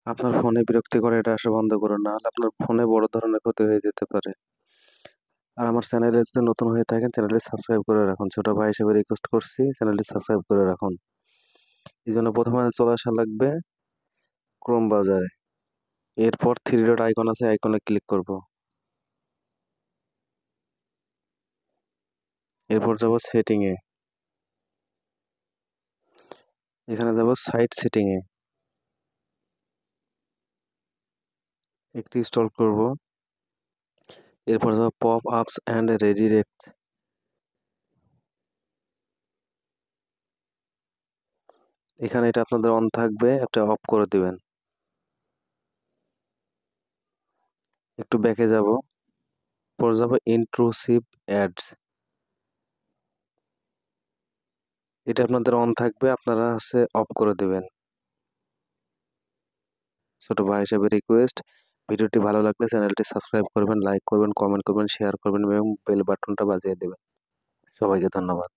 আপনার ফোনে বিরক্তি করে এটা আসা বন্ধ করুন, না হলে আপনার ফোনে বড় ধরনের ক্ষতি হয়ে যেতে পারে। আর আমার চ্যানেলে যদি নতুন হয়ে থাকেন, চ্যানেলটি সাবস্ক্রাইব করে রাখুন। ছোট ভাই হিসেবে রিকোয়েস্ট করছি, চ্যানেলটি সাবস্ক্রাইব করে রাখুন। এই জন্য প্রথমে চলে আসা লাগবে ক্রোম ব্রাউজারে। এরপর থ্রি ডট আইকন আছে, আইকনে ক্লিক করব। এরপর যাব সেটিং এ। এখানে যাব সাইট সেটিং এ। একটু ইনস্টল করব। এরপর যাব পপ আপস অ্যান্ড রেডিরেক্ট। এখানে এটা আপনাদের অন থাকবে, এটা অফ করে দিবেন। একটু ব্যাকে যাব, পর যাব ইন্ট্রুসিভ অ্যাডস। এটা আপনাদের অন থাকবে, আপনারা অফ করে দিবেন। ছোট ভাই হিসেবে রিকোয়েস্ট, ভিডিওটি ভালো লাগলে চ্যানেলটি সাবস্ক্রাইব করবেন, লাইক করবেন, কমেন্ট করবেন, শেয়ার করবেন এবং বেল বাটনটা বাজিয়ে দেবেন। সবাইকে ধন্যবাদ।